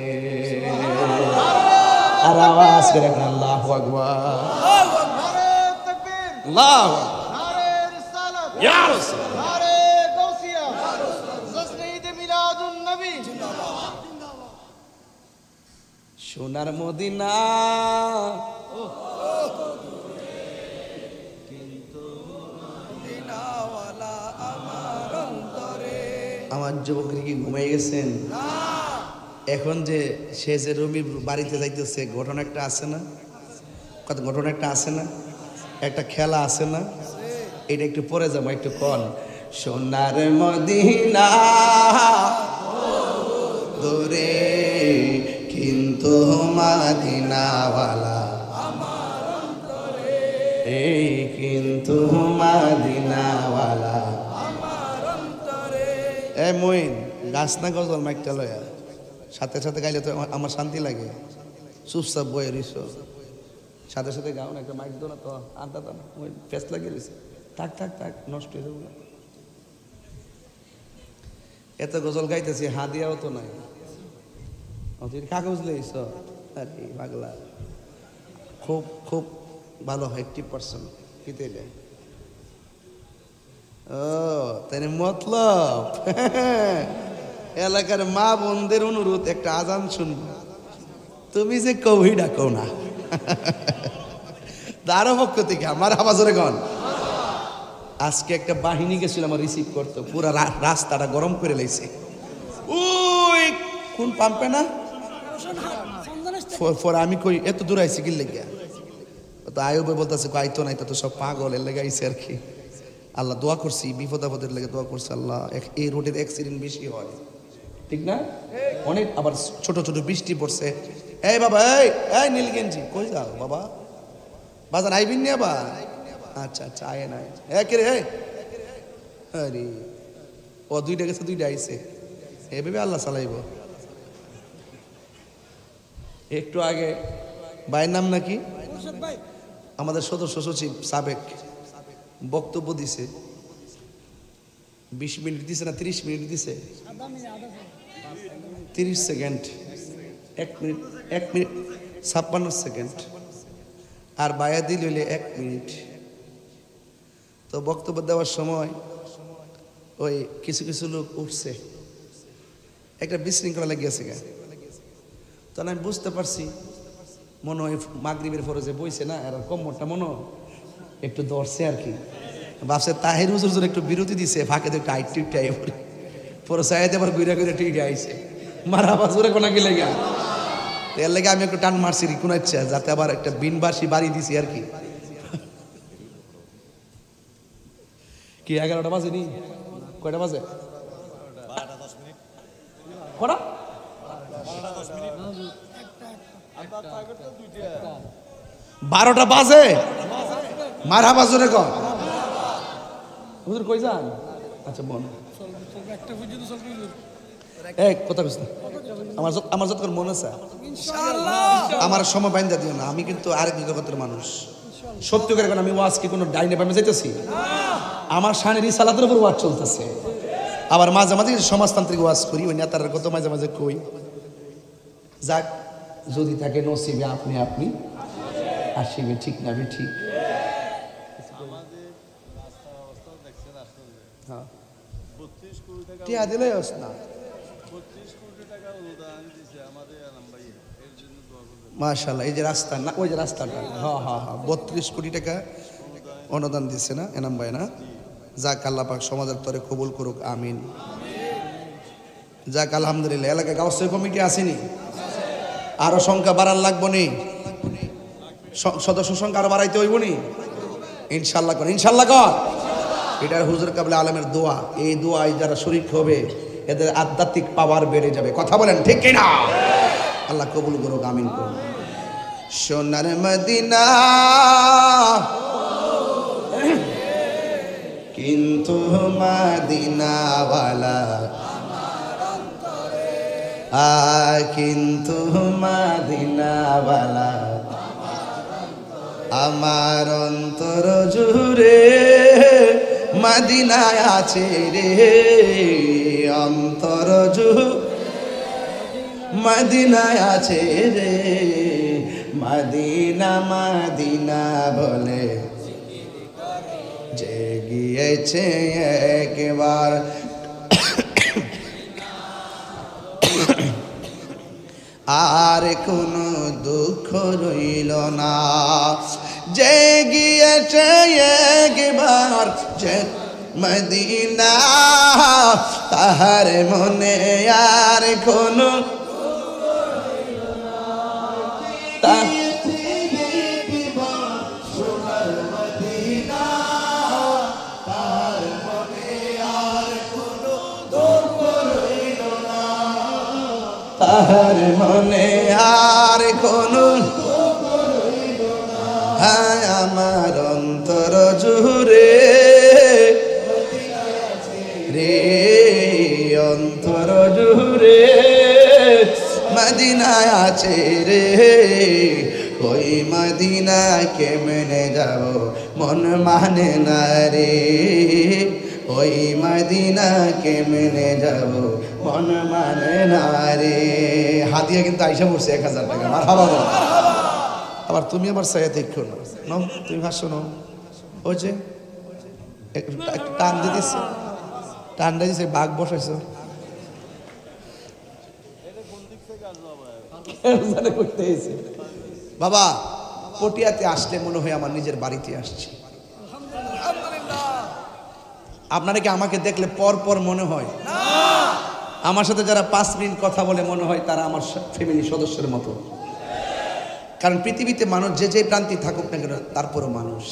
আর আওয়াজ করে আল্লাহু আকবার, নারে তাকবীর, আল্লাহু নারে রিসালাত, ইয়া রাসূল, নারে গাউসিয়া, জশ্নে ঈদ মিলাদুন নবী। সোনার মদিনা আমার যুবকরা কি ঘুমিয়ে গেছেন? এখন যে সে যে রবির বাড়িতে যাইতেছে ঘটনা একটা আছে না? কত ঘটনা একটা আছে না? একটা খেলা আছে না? এটা একটু পরে যাবো, একটু কন। সোনার মদিনা দূরে কিন্তু মদিনাওয়ালা এই কিন্তু মদিনাওয়ালা। এ মইন গাছ না গজল মাইকটা লয়া সাথে সাথে গাইলে তো আমার শান্তি লাগে। চুপচাপ বয়ে রইছ, সাথে সাথে গাও না, একটা মাইক দো না তো আনতা তো না, ওই ফেস লাগিয়ে রয়েছে। থাক থাক থাক নষ্ট হয়ে যাবো। এত গজল গাইতেছি হা দিয়াও তো নাই, কাগজ লইছ। আরে পাগলা, খুব খুব ভালো 80% কিতে যায়। ও তাই মতলব এলাকার মা বোনদের অনুরোধ একটা আজান শুনবো, তুমি যে কৌহি ডাকো না। তারও পক্ষ থেকে আমার আওয়াজরে গন। আজকে একটা বাহিনী গেছিল আমার রিসিভ করতো, পুরা রাস্তাটা গরম করে লাইছে। ওই কোন পাম্পে না পরে আমি কই এত দূর আইছি কি লেগে? তো আয়ুবে বলতেছে আইতো নাই, তো সব পাগলের লেগে আইছে আর কি। আল্লাহ দোয়া করছি, বিপদ আপদের লেগে দোয়া করছি। আল্লাহ এই রোডের অ্যাক্সিডেন্ট বেশি হয়, ঠিক না? অনেক আবার ছোট ছোট বৃষ্টি পড়ছে। এই বাবা এই নীলগেঞ্জি কই যাও বাবা? বাজার আইবিন নি আবার? আচ্ছা আচ্ছা আয় না কে রে? আরে ও দুইটা গেছে দুইটা আইছে, এভাবে আল্লাহ চালাইব। একটু আগে ভাইয়ের নাম নাকি আমাদের সদস্য সচিব সাবেক বক্তব্য দিছে, 20 মিনিট দিছে না 30 মিনিট দিছে? 30 সেকেন্ড, 1 মিনিট 56 সেকেন্ড। আর বায়া দিল হইলে 1 মিনিট। তো বক্তব্য দেওয়ার সময় ওই কিছু কিছু লোক উঠছে, একটা বিশৃঙ্খলা লেগেছে গা। তখন আমি বুঝতে পারছি মনে হয় মাগরিবের ফরজে বইছে না, এরা কোমরটা মনে হয় একটু ধরছে আর কি। ভাবছে তাহির হুজুর একটু বিরতি দিছে, ফাঁকে তো একটু আইট টিপটাই পরে সাইতে আবার ঘুরে ঘুরে টিকে আইছে, মারা আবার জোরে কোনা কি লেগে এর লেগে আমি একটু টান মারছি কোন ইচ্ছা, যাতে আবার একটা বিনবাসী বাড়ি দিছি আর কি। কি 11টা বাজে নি? কয়টা বাজে? কটা? 12টা বাজে। মারহাবা জোরে কর। হুজুর কই যান? আচ্ছা বল। এই কথা কইছ না। আমার যত মন আছে আমার সময় বাইন্দা দিও না, আমি কিন্তু আরেক জগতের মানুষ। সত্যি করে আমি ওয়াজ কি কোনো ডাইনে বামে যাইতেছি? আমার শানের রিসালাতের উপর ওয়াজ চলতেছে। আবার মাঝে মাঝে সমাজতান্ত্রিক ওয়াজ করি, ওই নেতার কত মাঝে মাঝে কই। যাক, যদি থাকে নসিবে আপনি আপনি আসিবে, ঠিক না ঠিক? হ্যাঁ, 32 কোটি টাকা টিয়া দিলে না, 32 কোটি টাকা অনুদান দিয়েছে আমাদের আলম ভাই, এর জন্য দোয়া করবেন। মাশাআল্লাহ, এই যে রাস্তা না, ওই যে রাস্তাটা, হ্যাঁ হ্যাঁ হ্যাঁ, 32 কোটি টাকা অনুদান দিয়েছে না এনাম ভাই না? যাক, আল্লাহ পাক সমাজের তরে কবুল করুক, আমিন। যাক, আলহামদুলিল্লাহ। এলাকায় গাউসে কমিটি আসেনি? আরো সংখ্যা বাড়ার লাগবো নি? সদস্য সংখ্যা আরো বাড়াইতে হইব নি? ইনশাল্লাহ কর, ইনশাল্লাহ কর। এটা হুজুর কাবলে আলমের দোয়া। এই দোয়ায় যারা শরীক হবে এদের আধ্যাত্মিক পাওয়ার বেড়ে যাবে। কথা বলেন ঠিক কিনা? আল্লাহ কবুল করুক, আমিন করুন। সোনার মদিনা কিন্তু মদিনাওয়ালা, কিন্তু মদিনাওয়ালা আমার অন্তর জুড়ে মদিনায় আছে রে, অন্তর জুড়ে মদিনায় আছে রে, মদিনা মদিনা বলে যে গিয়েছে একবার, আর কোনো দুঃখ রইল না। যে গিয়েছে একবার যে মদিনা, তাহার মনে আর কোনো তাহার মনে আর কোনো, হ্যাঁ আমার অন্তর জুড়ে রে, অন্তর জুড়ে মদিনায় আছে রে। ওই মদিনা কেমনে যাব মন মানে না রে, ওই মদিনা কেমনে যাব মন মানে না রে। হাতিয়া কিন্তু আইসা পড়ছে 1000 টাকা। মারহাবা। আবার তুমি আবার সাইয়া দেখো না, নাও তুমি ভাসো নাও। ওই যে টান দিয়ে দিচ্ছে, টান দিয়ে দিচ্ছে, বাঘ বসাইছো। বাবা, পটিয়াতে আসলে মনে হয় আমার নিজের বাড়িতে আসছি। আপনারা কি আমাকে দেখলে পর পর মনে হয়? আমার সাথে যারা 5 মিনিট কথা বলে মনে হয় তারা আমার ফ্যামিলি সদস্যের মতো। কারণ পৃথিবীতে মানুষ যে যে প্রান্তে থাকুক না কেন, তারপরও মানুষ।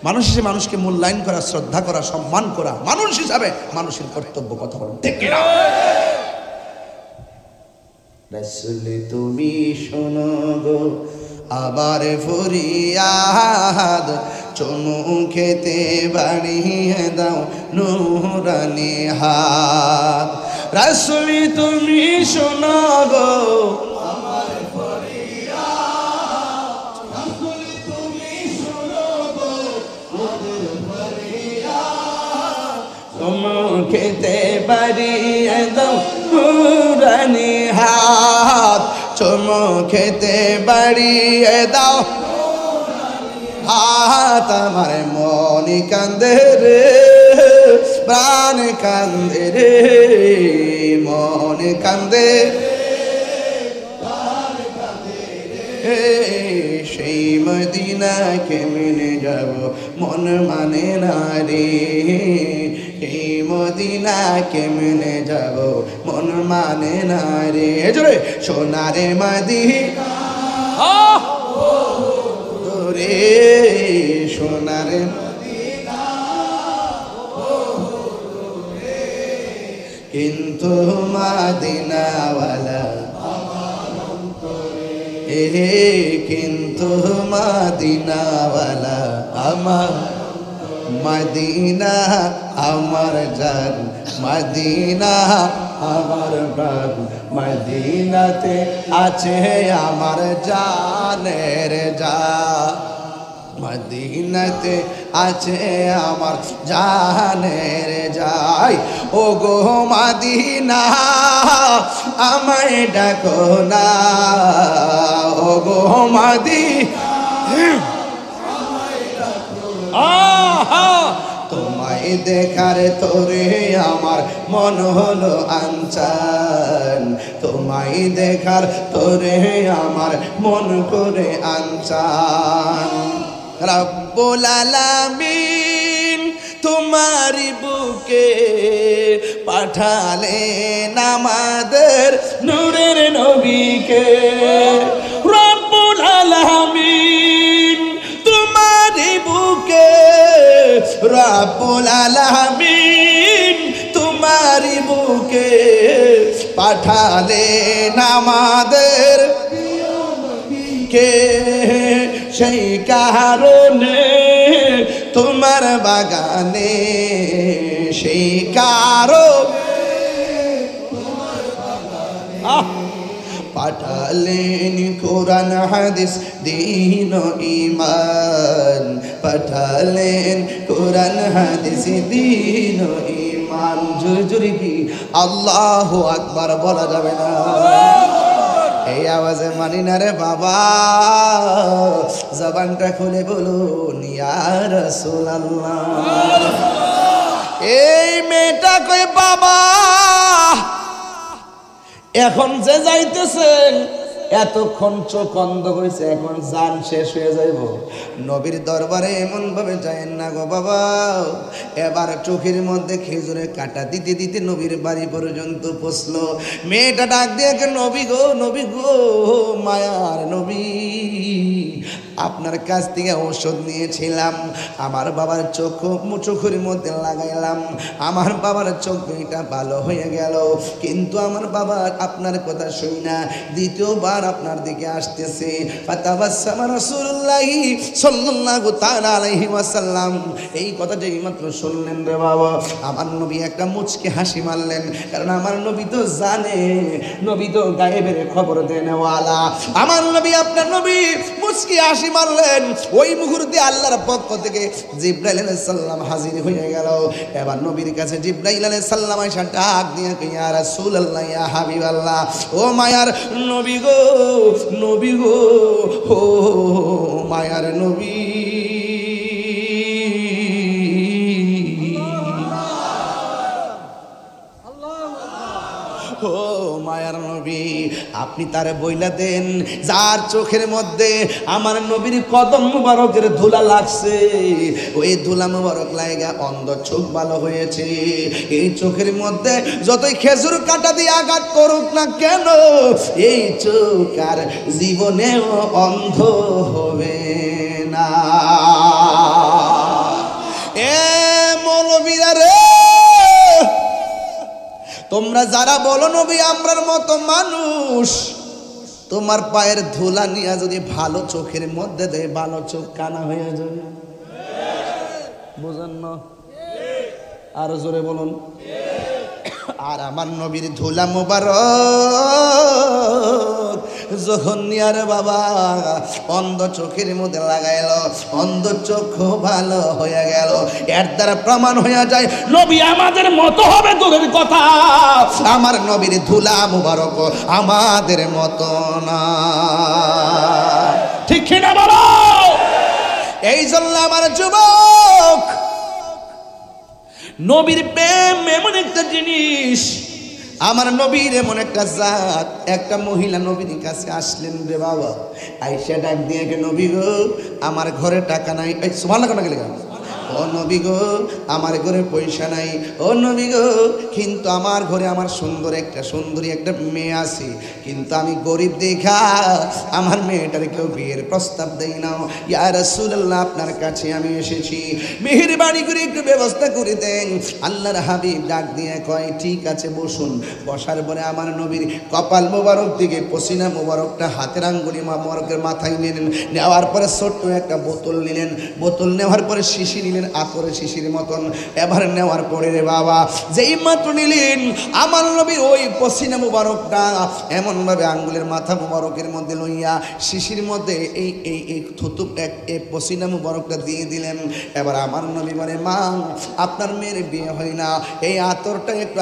মানুষ হিসেবে মানুষকে মূল্যায়ন করা, শ্রদ্ধা করা, সম্মান করা মানুষ হিসাবে মানুষের কর্তব্য। কথা বলেন ঠিক কিনা? রাসূল তুমি শোনো গো আবার ফরিয়াদ, চুমুকেতে বাড়িয়ে দাও নূরানি হাত। রাসূল তুমি শোনো গো আমার ফরিয়াদ, রাসূল তুমি শোনো গো আমাদের ফরিয়াদ, চুমুকেতে বাড়িয়ে দাও নূরানি হাত, চুমুকেতে বাড়িয়ে দাও হাত। আমার মন কান্দে রে প্রাণ কান্দে রে মন কান্দে সেই মদিনা কেমনে যাব মন মানে না রে এই মদিনা কেমনে যাব মন মানে না রে জোরে সোনারে মদিনা রে সোনারে মদিনা কিন্তু মদিনাওয়ালা কিন্তু মদিনাওয়ালা আমার মদিনা আমার জান মদিনা আমার প্রাণ মদিনাতে আছে আমার জানের জান মদিনাতে আছে আমার জানের যাই ও গো মদিনা আমায় ডাকো না ও গো মদিনা তোমায় দেখার তোরে আমার মন হলো আনচান তোমায় দেখার তোরে আমার মন করে আনচান রব্বুল আলামিন তোমারি বুকে পাঠালেন আমাদের নূরের নবীকে রব্বুল আলামিন তোমারি বুকে রব্বুল আলামিন তোমারি বুকে পাঠালেন আমাদের কে সেই কারণে তোমার বাগানে সেই পাঠালেন কোরআন হাদিস দ্বীন ঈমান পাঠালেন কোরআন হাদিস দ্বীন ঈমান জোরে জোরে কি আল্লাহু আকবার বলা যাবে না এই আওয়াজে মানি না রে বাবা জবানটা খুলে বলুন ইয়া রাসূলুল্লাহ এই মেয়েটা কই বাবা এখন যে যাইতেছেন এতক্ষণ চোখ অন্ধ করেছে এখন জান শেষ হয়ে যাইব নবীর দরবারে এমন ভাবে যায়েন না গো বাবা এবার চোখের মধ্যে খেজুরে কাটা দিতে দিতে নবীর বাড়ি পর্যন্ত পৌঁছলো মেয়েটা ডাক দিয়ে নবী গো মায়ার নবী আপনার কাছ থেকে ঔষধ নিয়েছিলাম আমার বাবার চোখের মধ্যে লাগাইলাম আমার বাবার চোখ দুইটা ভালো হয়ে গেল কিন্তু আমার বাবা আপনার কথা শুনি না দ্বিতীয়বার আপনার দিকে আসতেছে ফাতাবাসসামা রাসূলুল্লাহি সাল্লাল্লাহু তাআলা আলাইহি ওয়াসাল্লাম এই কথাটা এইমাত্র শুনলেন রে বাবা আমার নবী একটা মুচকি হাসি মারলেন কারণ আমার নবী তো জানে নবী তো গায়েবের খবর দেনেওয়ালা আমার নবী আপনার নবী মুচকি হাসি মারলেন ওই মুহূর্তে আল্লাহর পক্ষ থেকে জিবরাইল আলাইহিস সালাম হাজির হয়ে গেল এবার নবীর কাছে জিবরাইল আলাইহিস সালাম এসে ডাক দিয়ে ইয়া রাসূলুল্লাহ ইয়া হাবিবাল্লাহ ও মায়ার নবী গো ও মায়ার নবী ও মায়ার নবী আপনি তারে বইলা দেন যার চোখের মধ্যে আমার নবীর কদম মুবারকের ধুলা লাগছে ওই ধুলা মুবারক লাগা অন্ধ চোখ ভালো হয়েছে এই চোখের মধ্যে যতই খেজুর কাটা দিয়ে আঘাত করুক না কেন এই চোখ আর জীবনেও অন্ধ হবে না এ মৌলবীরা রে তোমরা যারা বলো নবী আমরার মতো মানুষ তোমার পায়ের ধুলা নিয়ে যদি ভালো চোখের মধ্যে দেয় ভালো চোখ কানা হয়ে যাবে বুঝেন না আরো জোরে বলুন আর আমার নবীর ধুলা মোবারক যখন নিয়ার বাবা অন্ধ চোখের মধ্যে লাগাইল অন্ধ চোখ ভালো হয়ে গেল এর দ্বারা প্রমাণ হয়ে যায় নবী আমাদের মতো হবে দূরের কথা আমার নবীর ধুলা মোবারক আমাদের মতো না ঠিক না বলো এই জন্য আমার যুবক, নবীর প্রেম এমন একটা জিনিস, আমার নবীর এমন একটা জাত। একটা মহিলা নবীর কাছে আসলেন রে বাবা, আইসা ডাক দিয়ে কে নবী গো আমার ঘরে টাকা নাই। এই সুবহানাল্লাহ কেন গেলে? ও নবী গো আমার ঘরে পয়সা নাই। ও নবী গো কিন্তু আমার ঘরে আমার সুন্দরী একটা মেয়ে আছে, কিন্তু আমি গরিব দেখা আমার মেয়েটার কেউ বিয়ের প্রস্তাব দেই না। ইয়া রাসূলুল্লাহ আপনার কাছে আমি এসেছি, মেহেরবানি করে একটু ব্যবস্থা করে দেন। আল্লাহর হাবিব ডাক দিয়ে কয় ঠিক আছে বসুন। বসার পরে আমার নবীর কপাল মোবারক দিকে পসিনা মোবারকটা হাতের আঙ্গুলি মোবারকের মাথায় নিলেন, নেওয়ার পরে ছোট্ট একটা বোতল নিলেন। বোতল নেওয়ার পরে শিশি নিলেন, আতরের শিশির মতন। এবার নেওয়ার পরে রে বাবা যেই মাত্র নিলেন, আমার নবীর ওই পসিনা মোবারকটা এমনভাবে আঙ্গুলের মাথা মোবারকের মধ্যে লইয়া শিশির মধ্যে এই থুতু এই পসিনা মোবারকটা দিয়ে দিলেন। এবার আমার নবী বলে মা আপনার মেয়ের বিয়ে হয় না, এই আতরটা একটু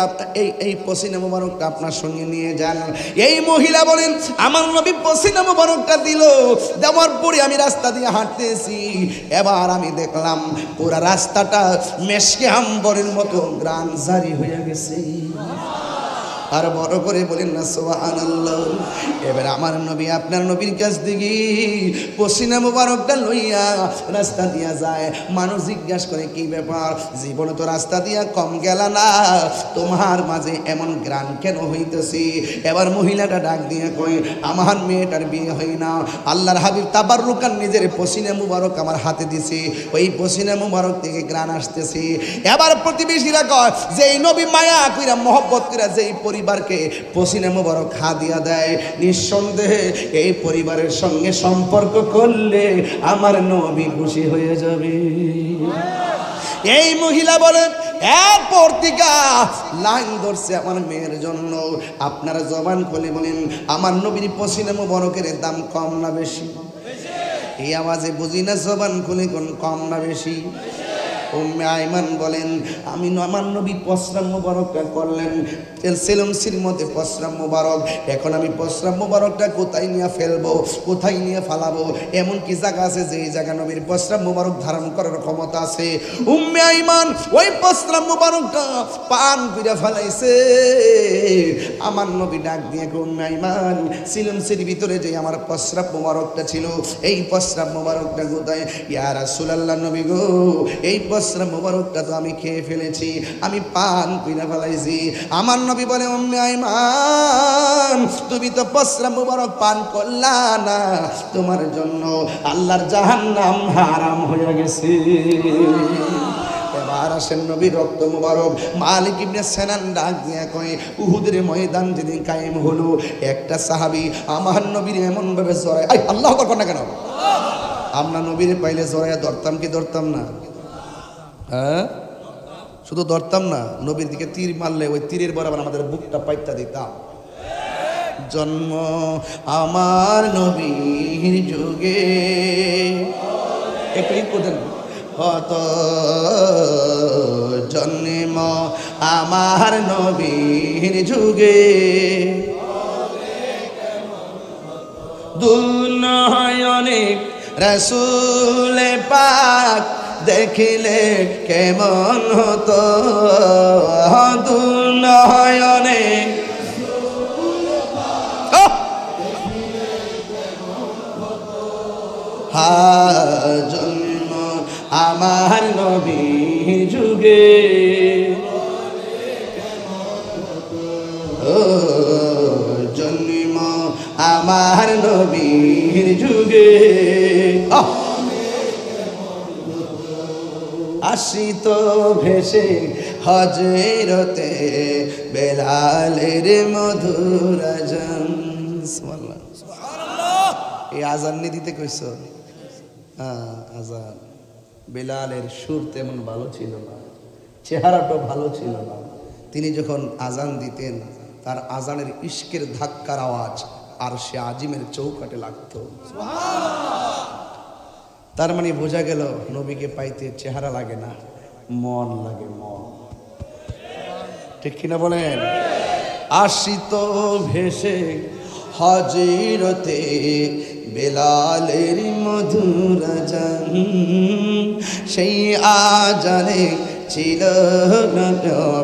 এই পসিনা মোবারকটা আপনার সঙ্গে নিয়ে যান। এই মহিলা বলেন আমার নবী পসিনা মোবারকটা দিল, দেওয়ার পরে আমি রাস্তা দিয়ে হাঁটতেছি। এবার আমি দেখলাম পুরা রাস্তাটা মেশকে আম্বরের মতো গ্রান জারি হয়ে গেছে। আর বড় করে বলেন না সুবহানাল্লাহ। এবার আমার নবী আপনার নবীর কাছ থেকে পসিনা মোবারকটা লইয়া রাস্তা দিয়া যায়। মানুষ জিজ্ঞাসা করে কি ব্যাপার, জীবনে তো রাস্তা দিয়া কম গেল না, তোমার মাঝে এমন গ্রান কেন হইতেছি? এবার মহিলাটা ডাক দিয়ে কয় আমার মেয়েটার বিয়ে হয় না, আল্লাহর হাবিব তাবাররুকান নিজের পসিনা মোবারক আমার হাতে দিছে, ওই পসিনা মোবারক থেকে গ্রান আসতেছে। এবার প্রতিবেশীরা কয় যে এই নবী মায়া কইরা মহব্বত কইরা যেই পরিবারকে পসিনা মোবারক হাদিয়া দেয়, নিঃসন্দেহে এই পরিবারের সঙ্গে সম্পর্ক করলে আমার নবী খুশি হয়ে যাবে। এই মহিলা বলেন এরপর থেকে লাইন ধরছে আমার মেয়ের জন্য। আপনারা জবান খুলে বলেন আমার নবীর পসিনা মোবারকের দাম কম না বেশি? এই আওয়াজে বুঝি না জবান খুলে কোন কম না বেশি? উম্মে আইমান বলেন আমি আমার নবী পসরা মোবারকটা করলেন সেলমসির মধ্যে পসরা মোবারক, এখন আমি পসরা মোবারকটা কোথায় নিয়ে ফেলবো, কোথায় নিয়ে ফালাবো? এমন কি জায়গা আছে যে জায়গা নবীর পসরা মোবারক ধারণ করার ক্ষমতা আছে? উম্মে আইমান ওই পসরা মোবারকটা পান করে ফেলাইছে। আমার নবী ডাক দিয়ে উম্মে আইমান সেলমসির ভিতরে যে আমার পসরা মোবারকটা ছিল, এই পসরা মোবারকটা কোথায়? ইয়া রাসূলুল্লাহ নবী গো এই পসরা মোবারকটা তো আমি খেয়ে ফেলেছি, আমি পান কইরা ফেলাইছি। আমার নবী বলে উম্মে আইমান তুমি তো পসরা মোবারক পান করলা না, তোমার জন্য আল্লাহর জাহান্নাম হারাম হয়ে গেছে। এবার আসেন নবীর রক্ত মোবারক। মালিক ইবনে সিনান ডাক দিয়ে কয় উহুদের ময়দান যেদিন কায়েম হলো, একটা সাহাবী আমার নবীর এমন ভাবে জড়ায়, আই আল্লাহু আকবার না কেন? আমরা নবীরে পাইলে জড়াইয়া ধরতাম কি ধরতাম না? হ্যাঁ শুধু ধরতাম না, নবীর দিকে তীর মারলে ওই তীরের বরাবর আমাদের বুকটা পাইতা দিতাম। জন্ম আমার নবীর যুগে, একটু কোথায় কত জন্ম আমার নবীর যুগে, দুনয়নে রাসূল পাক দেখিলে কেমন হতো, দুনয়নে জন্ম আমার নবীর যুগে, জন্ম আমার নবীর যুগে, আসিত ভেসে হজরতে বেলালের মধুর আজান। এই আজান নি দিতে কইছ? হ্যাঁ আজান। বেলালের সুর তেমন ভালো ছিল না, চেহারাটা ভালো ছিল না। তিনি যখন আজান দিতেন তার আজানের ইশকের ধাক্কার আওয়াজ আর সে আজিমের চৌকাটে লাগতো। তার মানে বোঝা গেল নবীকে পাইতে চেহারা লাগে না, মন লাগে, মন। ঠিক কিনা বলেন? আসিত ভেসে হযরতে বেলালের মধুর আজান সেই আজানে ছিল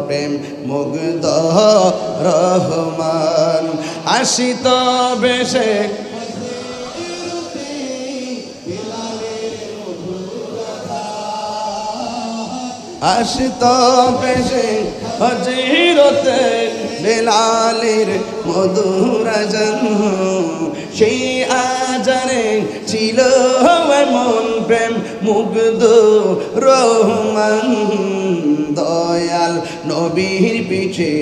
প্রেম মুগ্ধ রহমান আসিত বেশে আসিত বেশে হযরতে বেলালের মধুর আজান সেই আজানে ছিল এমন প্রেম মুগ্ধ রহমান দয়াল নবীর পিছে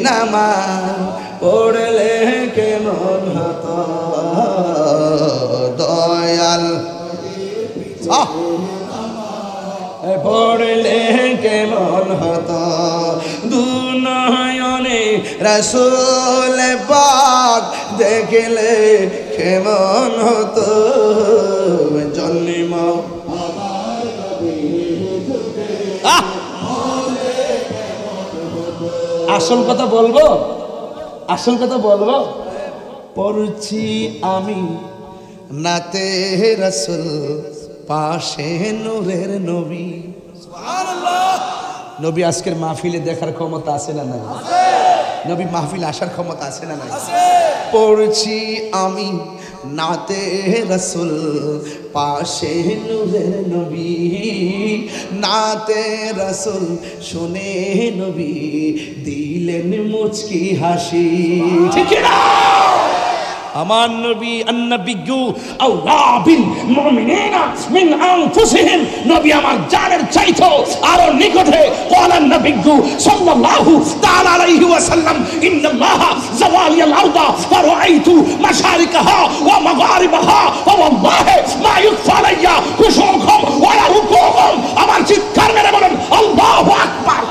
নামাজ পড়লে কেমন হতো দয়াল পড়লে কেমন হতো দুনয়নে রাসূল পাক দেখলে কেমন হতো জন্ম আসল কথা বলবো আসল কথা বলবো পড়ছি আমি নাতে রাসূল পাশে নূরের নবী সুবহানাল্লাহ নবী আজকের মাহফিলে দেখার ক্ষমতা আছে না নাই নবী মাহফিল আসার ক্ষমতা আছে না নাই পড়ছি আমি নাতে রাসূল পাশে নূরের নবী নাতে রাসূল শুনে নবী দিলেন মুচকি হাসি ঠিক না আমার নবী আন-নবিয়্যু আওলা বিল মুমিনিনা মিন আনফুসিহিম নবী আমার জানের চাইতো আরো নিকটে ক্বালা আন-নবিয়্যু সাল্লাল্লাহু তাআলা আলাইহি ওয়াসাল্লাম ইন্নাল্লাহা যাওয়ালিয়াল আরদা ফারাআইতু মাশারিকাহা ওয়া মাগারিবাহা ওয়া ওয়াল্লাহি মা ইখফা আলাইয়া খুশুউকুম ওয়া রুকুকুম আমার চিৎকার মেরে বলেন আল্লাহু আকবার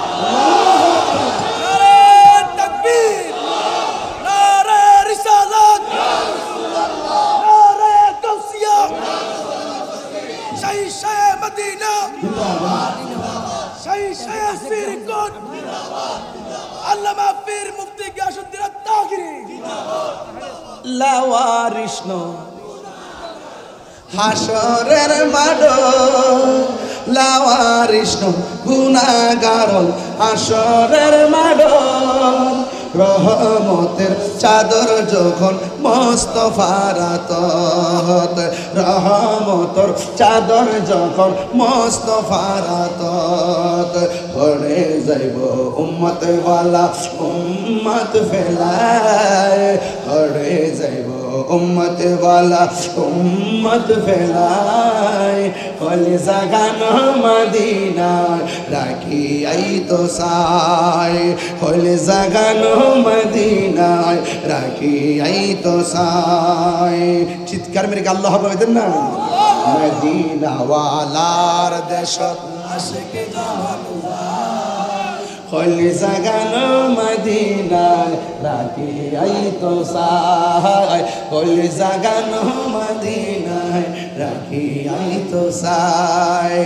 লাওয়ারিষ্ণ হাসরের মাড লাওয়ারিষ্ণ গুনাহগার হাসরের মাড রহমতের চাদর যখন মুস্তাফার আতত রহমতের চাদর যখন মুস্তাফার আতত পড়ে যাইব উম্মত ওয়ালা উম্মত ফেলায় পড়ে যাইব উম্মত ওয়ালা উম্মত ফেলায় হলে জাগানো মদিনা রাখি আই তো সায় হলে জাগানো মদিনায় রাখি আই তো সায় চিৎকার মেরে আল্লাহ বলেন না মদিনা ওয়ালার দেশত আশিকে হলে জাগানো মদিনায় রাখি আই তো সায় হলে জাগানো মদিনায় রাখি আই তো সায়